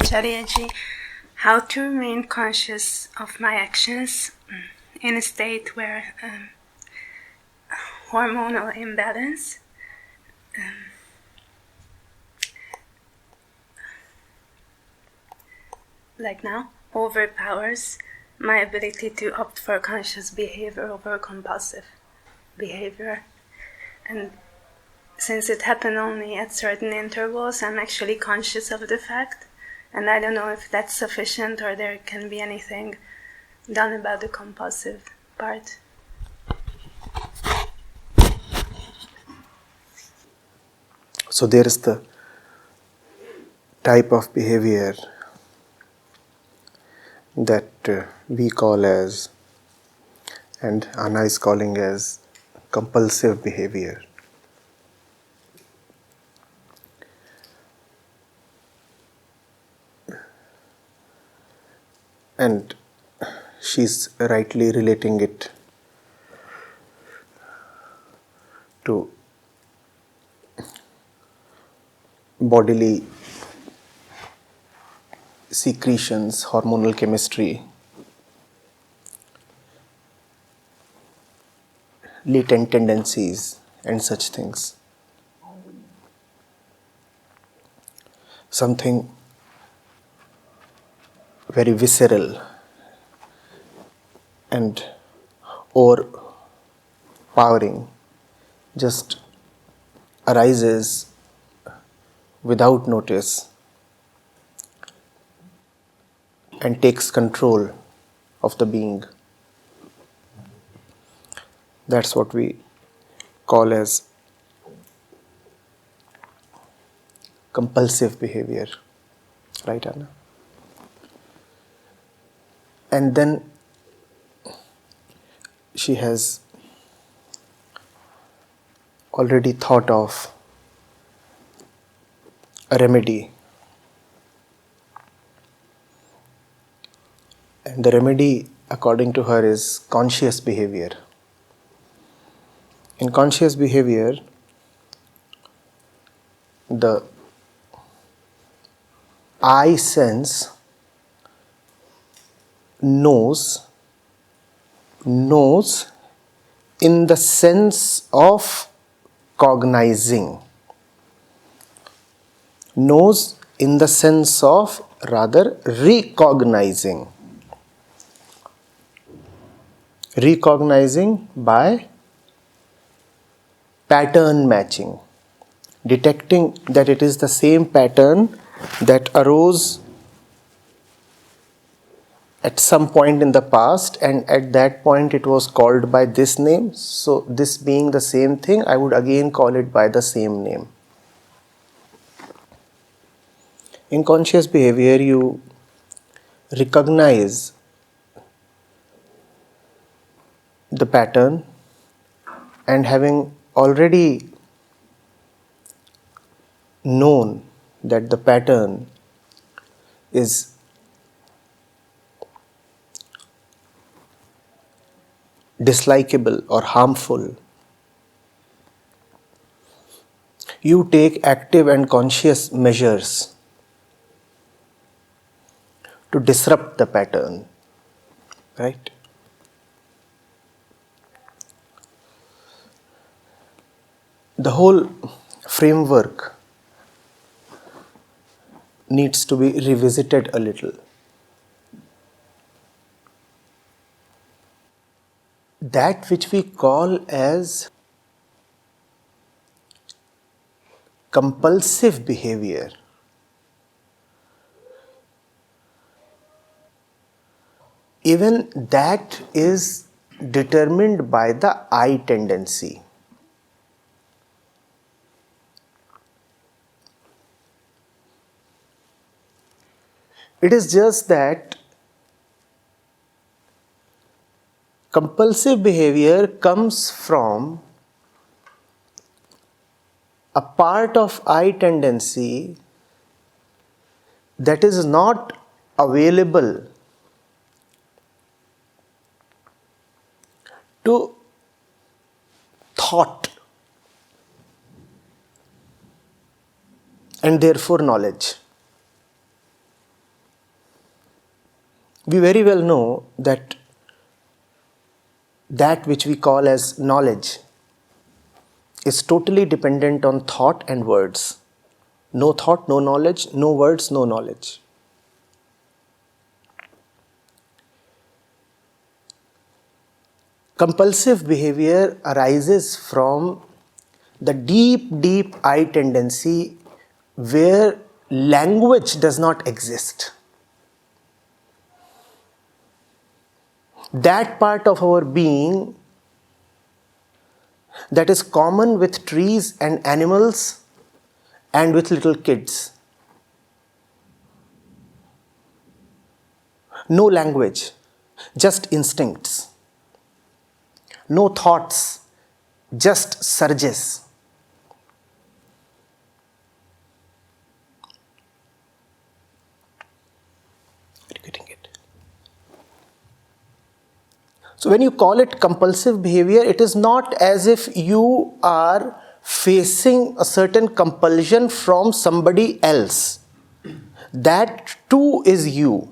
Acharya-ji, how to remain conscious of my actions in a state where hormonal imbalance like now overpowers my ability to opt for conscious behavior over compulsive behavior. And since it happened only at certain intervals, I'm actually conscious of the fact, and I don't know if that's sufficient or there can be anything done about the compulsive part. So there is the type of behavior that we call as, and Anna is calling as, compulsive behavior. And she's rightly relating it to bodily secretions, hormonal chemistry, latent tendencies, and such things. Something very visceral and overpowering just arises without notice and takes control of the being. That's what we call as compulsive behavior. Right, Anna? And then she has already thought of a remedy. And the remedy, according to her, is conscious behavior. In conscious behavior, the I sense knows in the sense of cognizing. Knows in the sense of rather recognizing. Recognizing by pattern matching. Detecting that it is the same pattern that arose at some point in the past, and at that point it was called by this name. So this being the same thing, I would again call it by the same name. In conscious behavior, you recognize the pattern, and having already known that the pattern is dislikable or harmful, you take active and conscious measures to disrupt the pattern, right? The whole framework needs to be revisited a little. That which we call as compulsive behavior even that is determined by the I tendency. It is just that compulsive behavior comes from a part of I tendency that is not available to thought and therefore knowledge. We very well know that which we call as knowledge is totally dependent on thought and words. No thought, no knowledge, no words, no knowledge. Compulsive behavior arises from the deep I tendency where language does not exist. That part of our being that is common with trees and animals and with little kids. No language, just instincts. No thoughts, just surges. Are you getting it? So when you call it compulsive behavior, it is not as if you are facing a certain compulsion from somebody else. That too is you.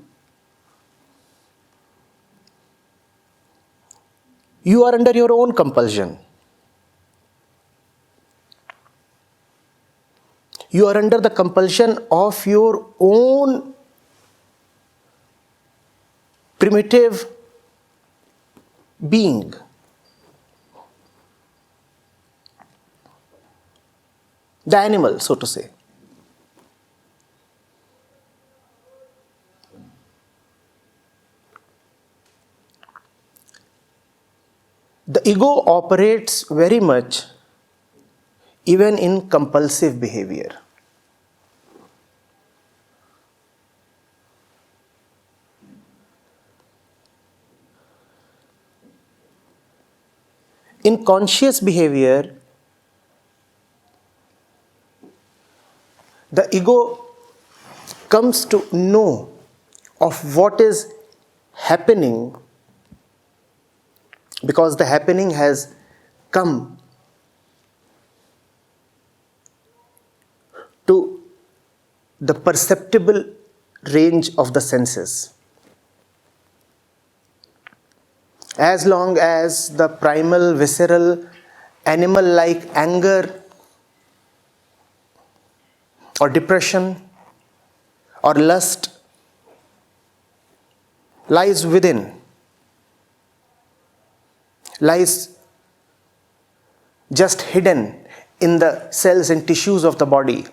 You are under your own compulsion. You are under the compulsion of your own primitive being. The animal, so to say. The ego operates very much even in compulsive behavior. In conscious behavior, the ego comes to know of what is happening because the happening has come to the perceptible range of the senses. As long as the primal, visceral, animal-like anger or depression or lust lies within, lies just hidden in the cells and tissues of the body,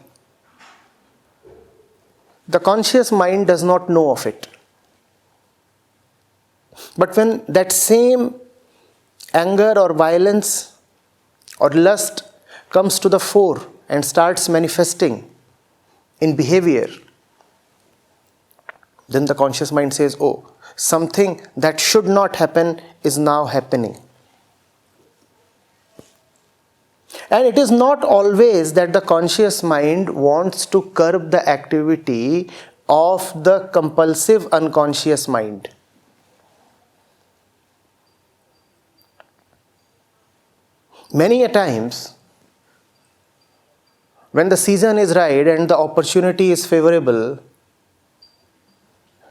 the conscious mind does not know of it. But when that same anger or violence or lust comes to the fore and starts manifesting in behavior, then the conscious mind says, oh, something that should not happen is now happening. And it is not always that the conscious mind wants to curb the activity of the compulsive unconscious mind. Many a times, when the season is right and the opportunity is favorable,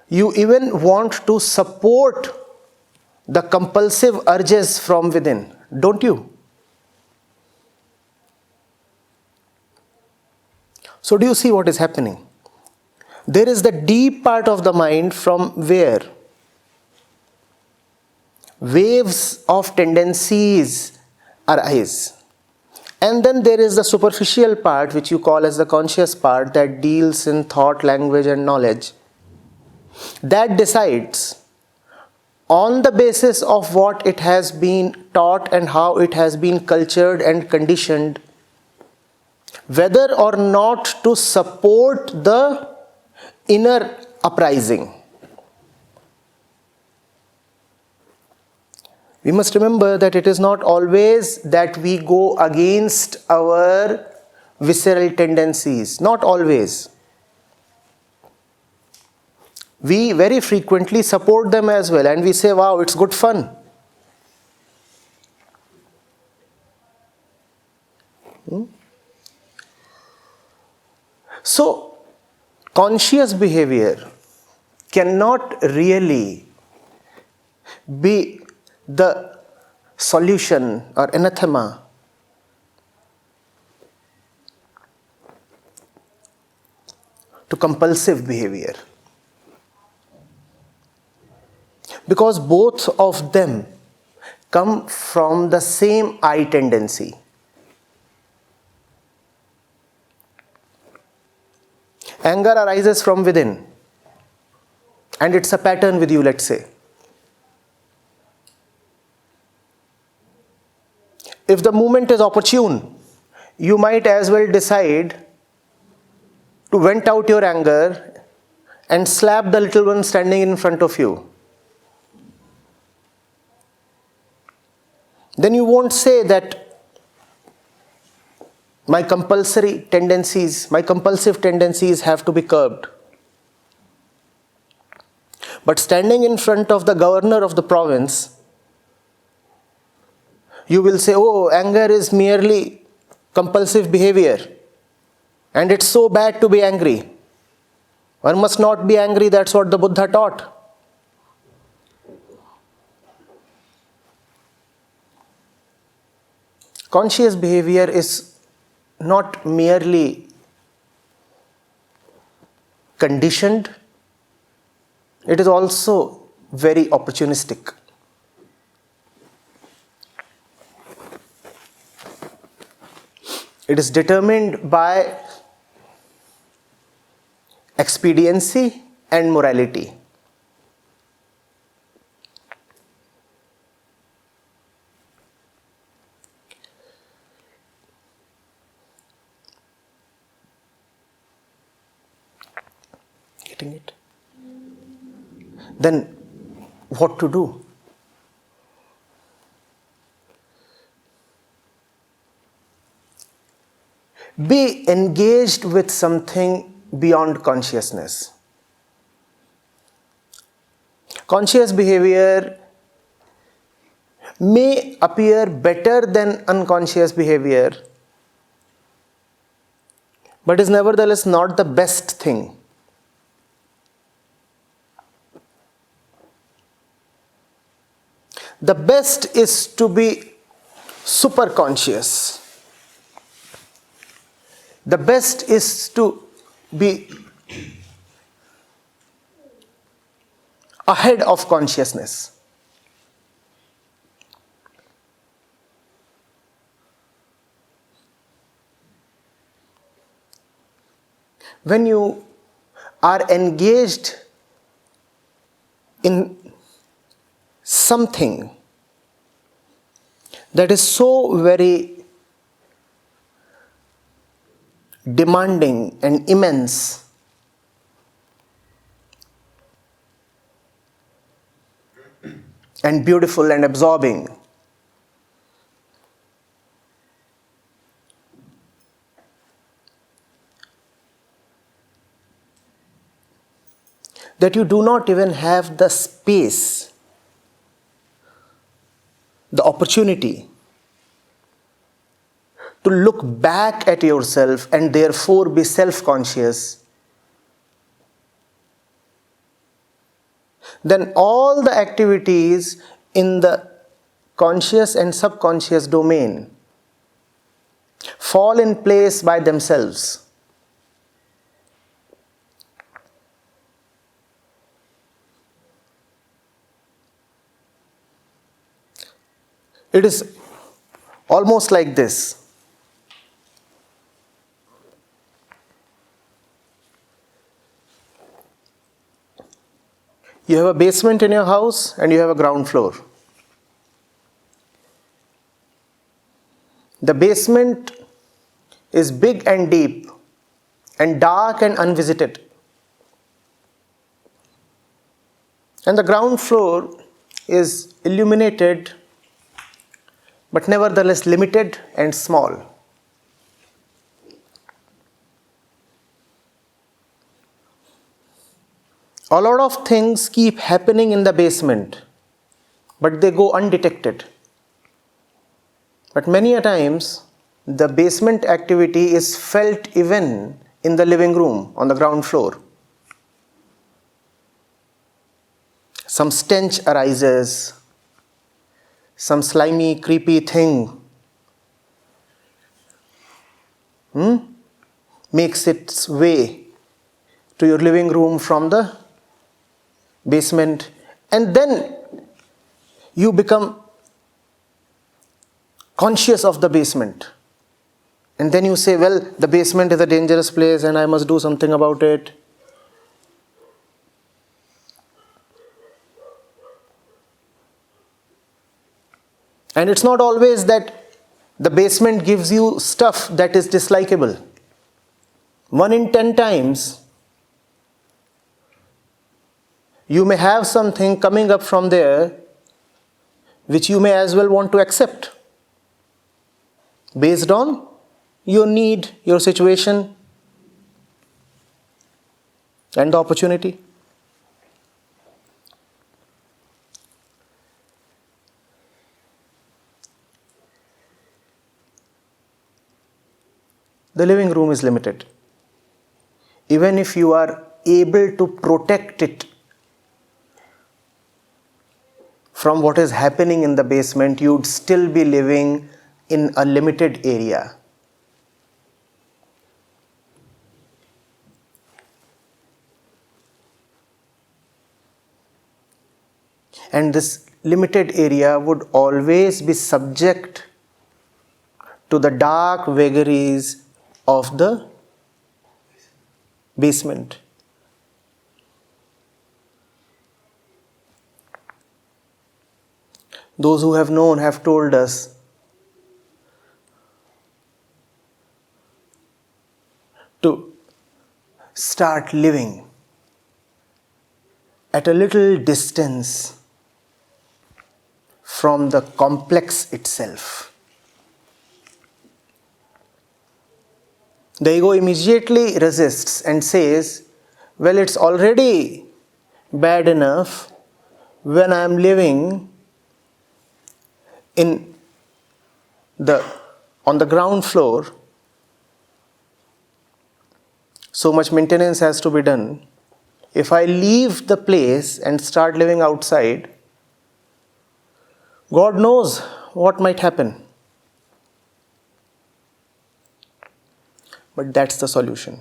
you even want to support the compulsive urges from within, don't you? So do you see what is happening? There is the deep part of the mind from where waves of tendencies arise. And then there is the superficial part, which you call as the conscious part, that deals in thought, language and knowledge. That decides on the basis of what it has been taught and how it has been cultured and conditioned, whether or not to support the inner uprising. We must remember that it is not always that we go against our visceral tendencies. Not always. We very frequently support them as well, and we say, wow, it's good fun. So, conscious behavior cannot really be the solution or anathema to compulsive behavior, because both of them come from the same I tendency. Anger arises from within, and it's a pattern with you, let's say. If the moment is opportune, you might as well decide to vent out your anger and slap the little one standing in front of you. Then you won't say that my compulsive tendencies have to be curbed. But standing in front of the governor of the province, you will say, oh, anger is merely compulsive behavior, and it's so bad to be angry. One must not be angry, that's what the Buddha taught. Conscious behavior is not merely conditioned, it is also very opportunistic. It is determined by expediency and morality. Getting it? Then what to do? Be engaged with something beyond consciousness. Conscious behavior may appear better than unconscious behavior, but is nevertheless not the best thing. The best is to be superconscious. The best is to be ahead of consciousness. When you are engaged in something that is so very demanding and immense, and beautiful and absorbing, that you do not even have the space, the opportunity to look back at yourself and therefore be self-conscious, then all the activities in the conscious and subconscious domain fall in place by themselves. It is almost like this. You have a basement in your house and you have a ground floor. The basement is big and deep and dark and unvisited. And the ground floor is illuminated but nevertheless limited and small. A lot of things keep happening in the basement, but they go undetected. But many a times, the basement activity is felt even in the living room on the ground floor. Some stench arises, some slimy, creepy thing makes its way to your living room from the basement, and then you become conscious of the basement. And then you say, well, the basement is a dangerous place and I must do something about it. And it's not always that the basement gives you stuff that is dislikable. 1 in 10 times, you may have something coming up from there which you may as well want to accept based on your need, your situation, and the opportunity. The living room is limited. Even if you are able to protect it from what is happening in the basement, you'd still be living in a limited area. And this limited area would always be subject to the dark vagaries of the basement. Those who have known have told us to start living at a little distance from the complex itself. The ego immediately resists and says, well, it's already bad enough when I am living on the ground floor. So much maintenance has to be done. If I leave the place and start living outside, God knows what might happen. But that's the solution.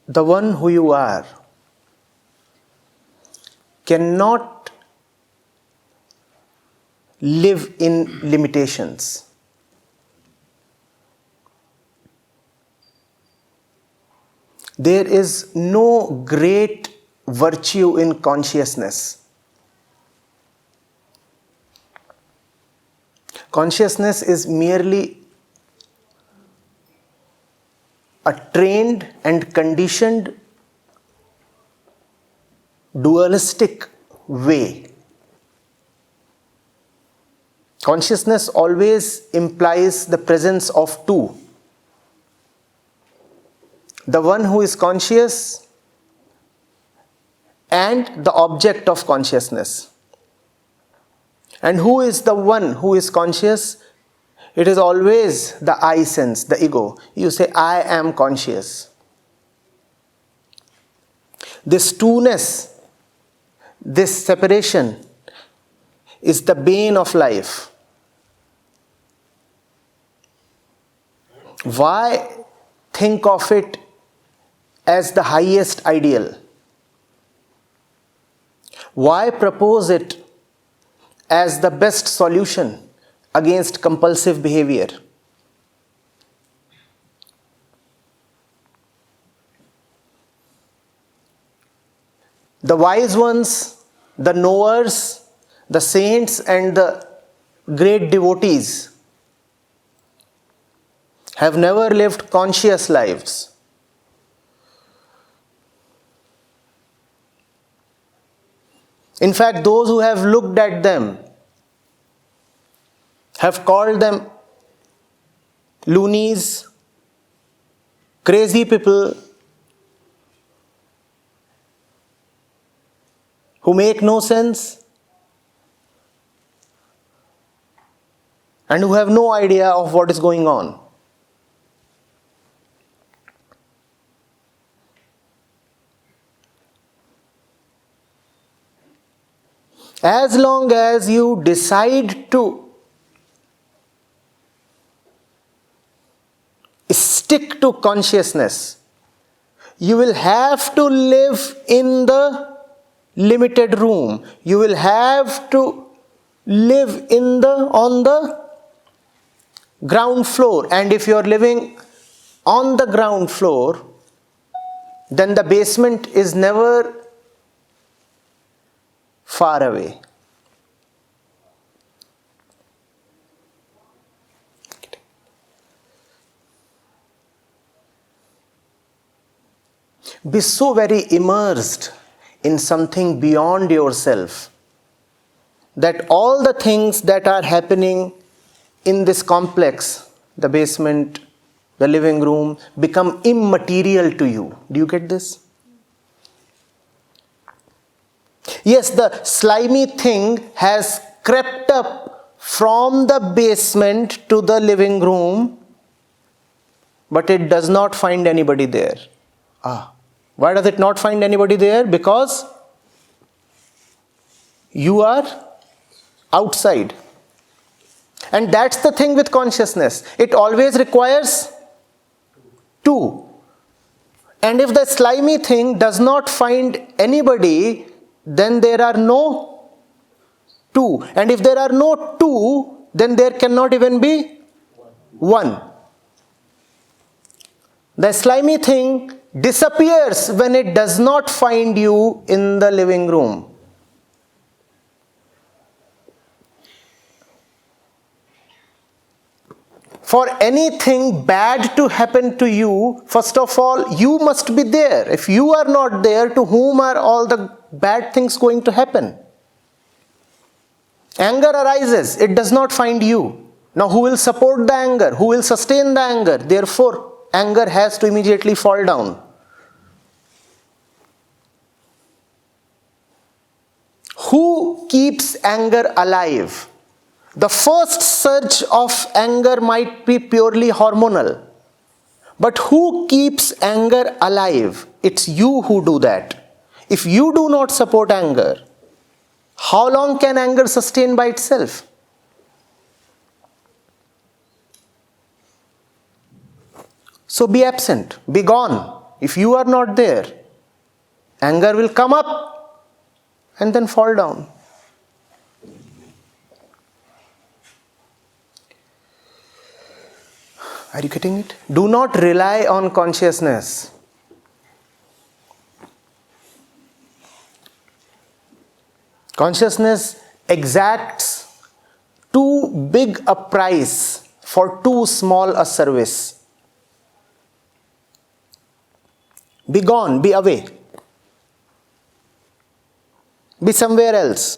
The one who you are cannot live in limitations. There is no great virtue in consciousness. Consciousness is merely a trained and conditioned dualistic way. Consciousness always implies the presence of two. The one who is conscious and the object of consciousness. And who is the one who is conscious? It is always the I sense, the ego. You say, I am conscious. This two-ness, this separation is the bane of life. Why think of it as the highest ideal? Why propose it as the best solution against compulsive behavior? The wise ones, the knowers, the saints and the great devotees have never lived conscious lives. In fact, those who have looked at them have called them loonies, crazy people who make no sense. and who have no idea of what is going on. As long as you decide to stick to consciousness, you will have to live in the limited room. You will have to live on the ground floor. And if you are living on the ground floor, then the basement is never far away. Be so very immersed in something beyond yourself that all the things that are happening in this complex, the basement, the living room, become immaterial to you. Do you get this? Yes, the slimy thing has crept up from the basement to the living room, but it does not find anybody there. Why does it not find anybody there? Because you are outside. And that's the thing with consciousness. It always requires two. And if the slimy thing does not find anybody, then there are no two. And if there are no two, then there cannot even be one. The slimy thing disappears when it does not find you in the living room. For anything bad to happen to you, first of all, you must be there. If you are not there, to whom are all the bad things going to happen? Anger arises, it does not find you. Now, who will support the anger? Who will sustain the anger? Therefore, anger has to immediately fall down. Who keeps anger alive? The first surge of anger might be purely hormonal. But who keeps anger alive? It's you who do that. If you do not support anger, how long can anger sustain by itself? So be absent, be gone. If you are not there, anger will come up and then fall down. Are you getting it? Do not rely on consciousness. Consciousness exacts too big a price for too small a service. Be gone, be away. Be somewhere else.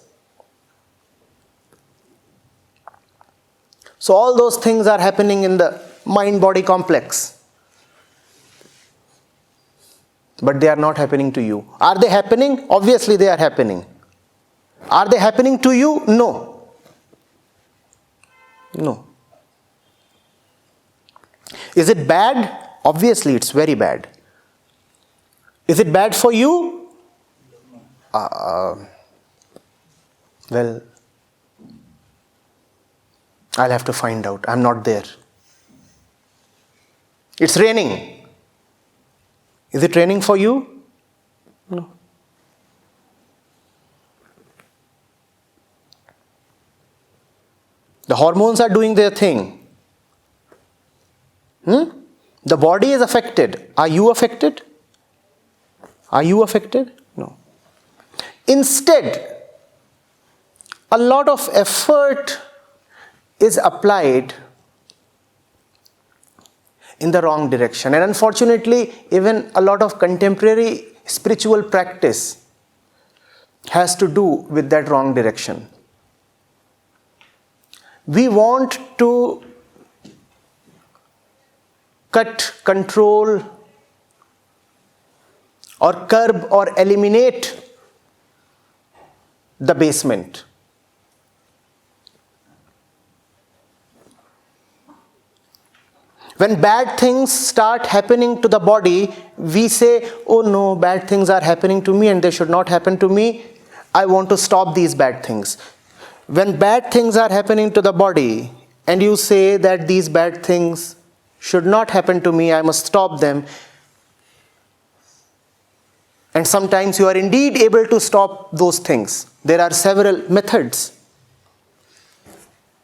So all those things are happening in the mind-body complex. But they are not happening to you. Are they happening? Obviously they are happening. Are they happening to you? No. No. Is it bad? Obviously it's very bad. Is it bad for you? Well, I'll have to find out. I'm not there. It's raining. Is it raining for you? No. The hormones are doing their thing. The body is affected. Are you affected? Are you affected? No. Instead, a lot of effort is applied in the wrong direction. And unfortunately, even a lot of contemporary spiritual practice has to do with that wrong direction. We want to cut, control, or curb or eliminate the basement. When bad things start happening to the body, we say, oh no, bad things are happening to me and they should not happen to me. I want to stop these bad things. When bad things are happening to the body and you say that these bad things should not happen to me, I must stop them. And sometimes you are indeed able to stop those things. There are several methods,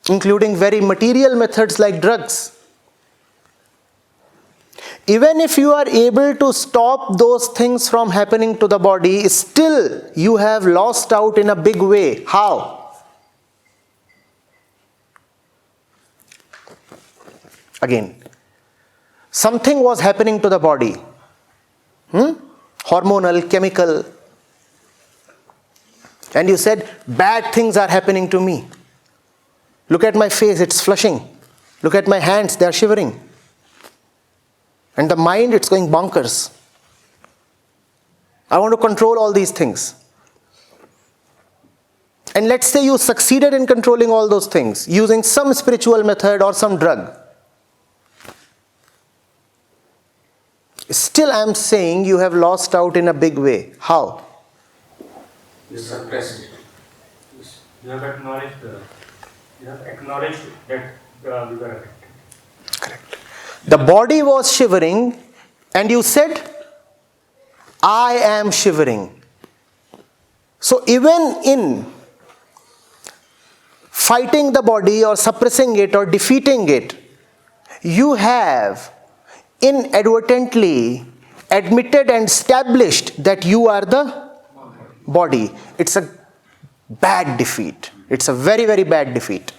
including very material methods like drugs. Even if you are able to stop those things from happening to the body, still you have lost out in a big way. How? Again, something was happening to the body. Hormonal, chemical. And you said, bad things are happening to me. Look at my face, it's flushing. Look at my hands, they are shivering. And the mind, it's going bonkers. I want to control all these things. And let's say you succeeded in controlling all those things using some spiritual method or some drug. Still, I am saying you have lost out in a big way. How? You suppressed it. You have acknowledged that we were affected. Correct. The body was shivering and you said, I am shivering. So even in fighting the body or suppressing it or defeating it, you have inadvertently admitted and established that you are the body. It's a bad defeat. It's a very, very bad defeat.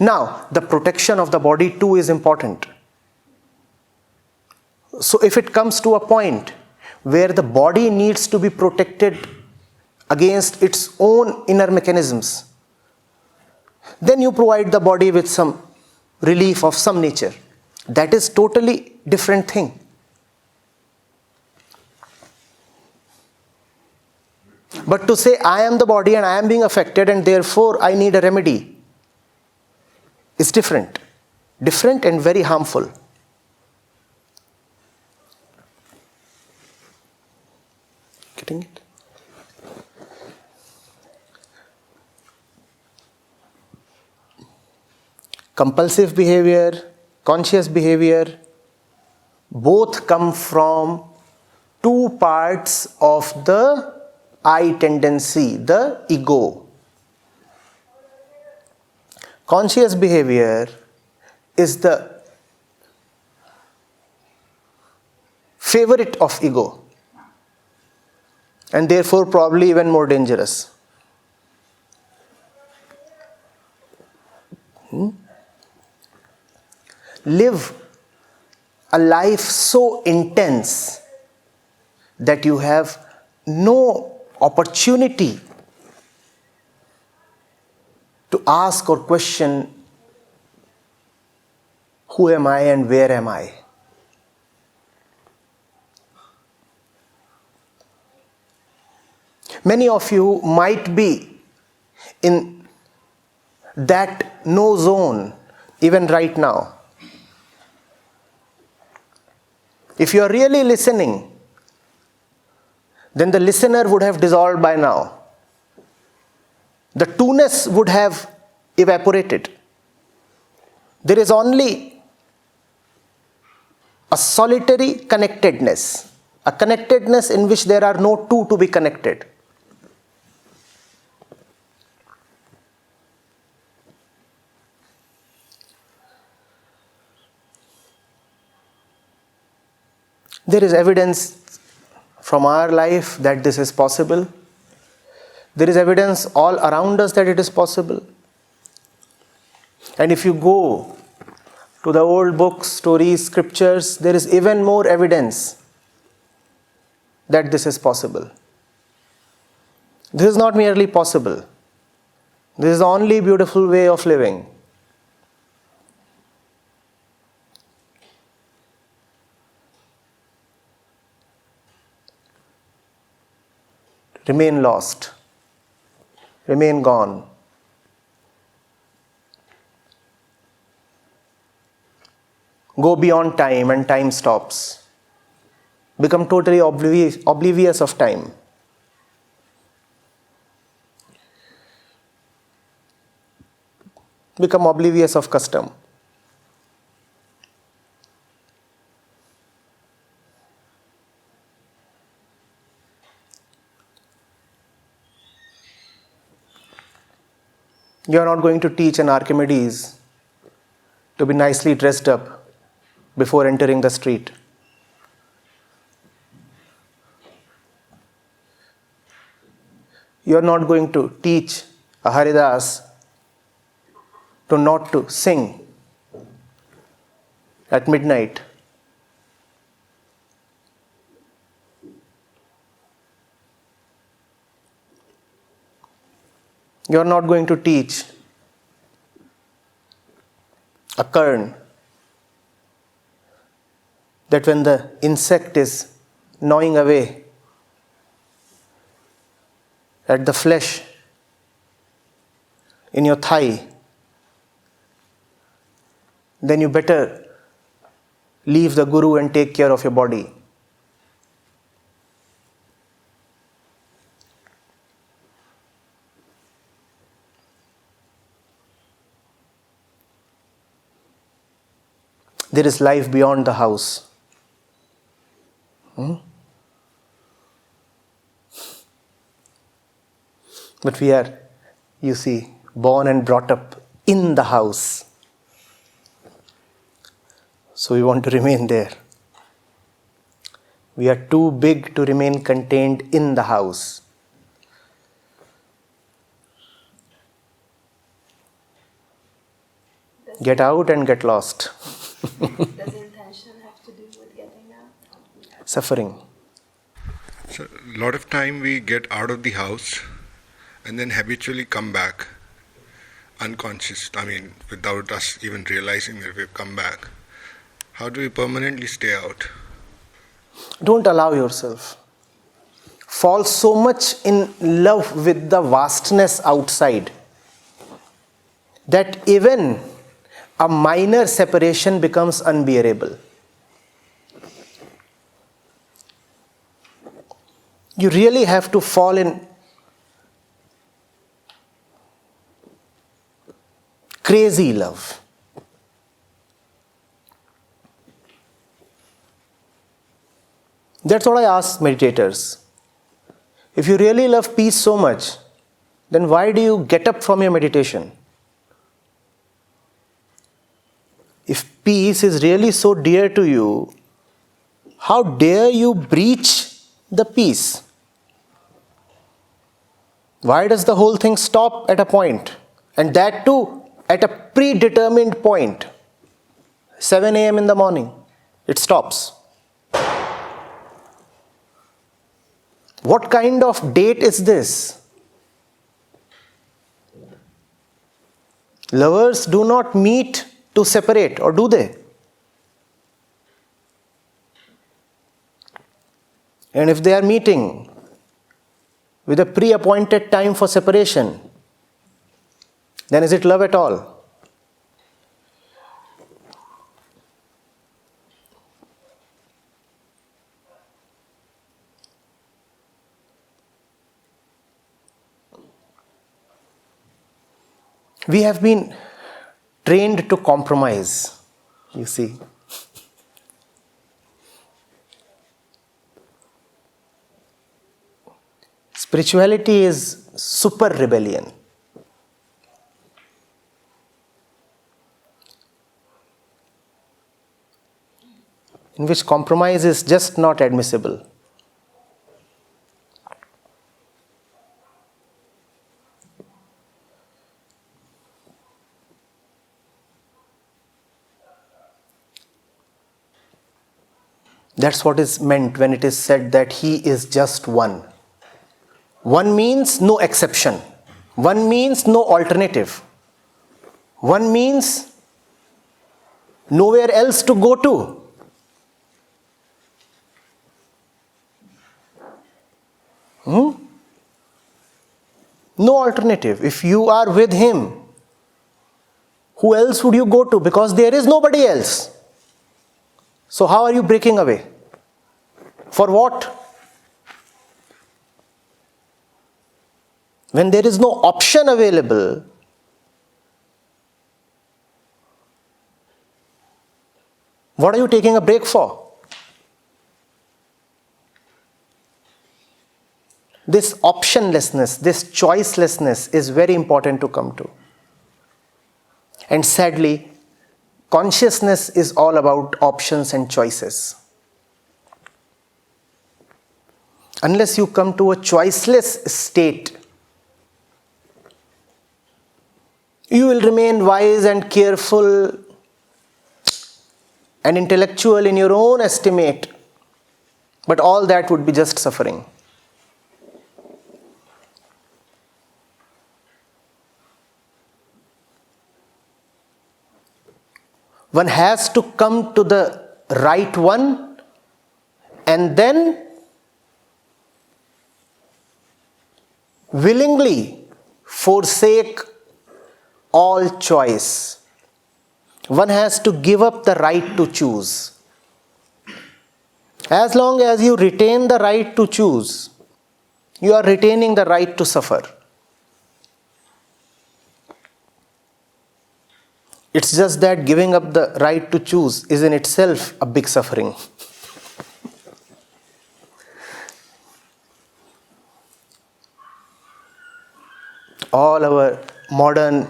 Now, the protection of the body too is important. So if it comes to a point where the body needs to be protected against its own inner mechanisms, then you provide the body with some relief of some nature. That is totally different thing. But to say I am the body and I am being affected and therefore I need a remedy is different. Different and very harmful. Getting it? Compulsive behavior, conscious behavior, both come from two parts of the I tendency, the ego. Conscious behavior is the favorite of ego and therefore probably even more dangerous. Live a life so intense that you have no opportunity to ask or question, who am I and where am I? Many of you might be in that no zone even right now. If you are really listening, then the listener would have dissolved by now. The two-ness would have evaporated. There is only a solitary connectedness, a connectedness in which there are no two to be connected. There is evidence from our life that this is possible. There is evidence all around us that it is possible. And if you go to the old books, stories, scriptures, there is even more evidence that this is possible. This is not merely possible. This is the only beautiful way of living. Remain lost. remain gone. Go beyond time and time stops. Become totally oblivious of time. Become oblivious of custom. You are not going to teach an Archimedes to be nicely dressed up before entering the street. You are not going to teach a Haridas to not to sing at midnight. You are not going to teach a kern that when the insect is gnawing away at the flesh in your thigh, then you better leave the guru and take care of your body. There is life beyond the house. But we are, you see, born and brought up in the house. So we want to remain there. We are too big to remain contained in the house. Get out and get lost. Does intention have to do with getting out? Suffering. So a lot of time we get out of the house and then habitually come back unconscious, without us even realizing that we've come back. How do we permanently stay out? Don't allow yourself. Fall so much in love with the vastness outside that even a minor separation becomes unbearable. You really have to fall in crazy love. That's what I ask meditators. If you really love peace so much, then why do you get up from your meditation? If peace is really so dear to you, how dare you breach the peace? Why does the whole thing stop at a point? And that too at a predetermined point. 7 a.m. in the morning, it stops. What kind of date is this? Lovers do not meet to separate, or do they? And if they are meeting with a pre-appointed time for separation, then is it love at all? We have been trained to compromise, you see. Spirituality is super rebellion. In which compromise is just not admissible. That's what is meant when it is said that he is just one. One means no exception. One means no alternative. One means nowhere else to go to. No alternative. If you are with Him, who else would you go to? Because there is nobody else. So how are you breaking away? For what? When there is no option available, what are you taking a break for? This optionlessness, this choicelessness is very important to come to. And sadly, consciousness is all about options and choices. Unless you come to a choiceless state, you will remain wise and careful and intellectual in your own estimate, but all that would be just suffering. One has to come to the right one and then willingly forsake all choice. One has to give up the right to choose. As long as you retain the right to choose, you are retaining the right to suffer. It's just that giving up the right to choose is in itself a big suffering. All our modern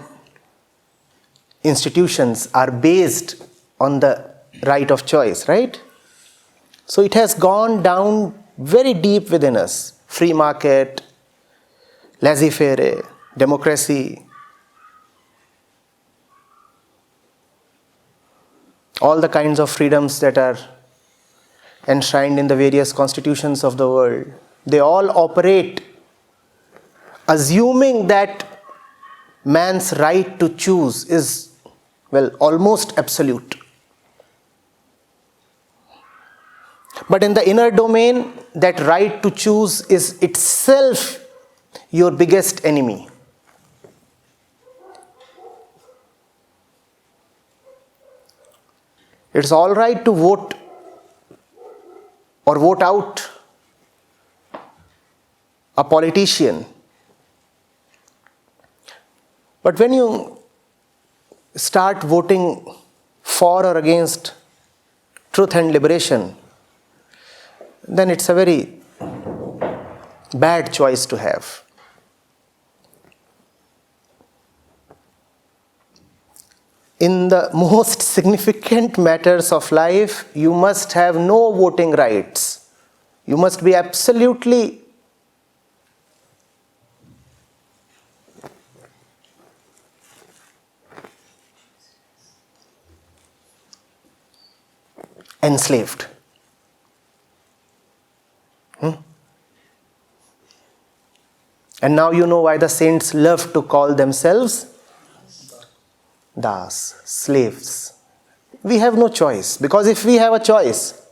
institutions are based on the right of choice, right? So it has gone down very deep within us. Free market, laissez-faire, democracy, all the kinds of freedoms that are enshrined in the various constitutions of the world, they all operate assuming that man's right to choose is, well, almost absolute. But in the inner domain, that right to choose is itself your biggest enemy. It's all right to vote or vote out a politician. But when you start voting for or against truth and liberation, then it's a very bad choice to have. In the most significant matters of life, you must have no voting rights. You must be absolutely enslaved. And now you know why the saints love to call themselves das, slaves. We have no choice, because if we have a choice,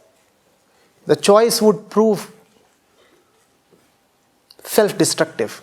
the choice would prove self-destructive.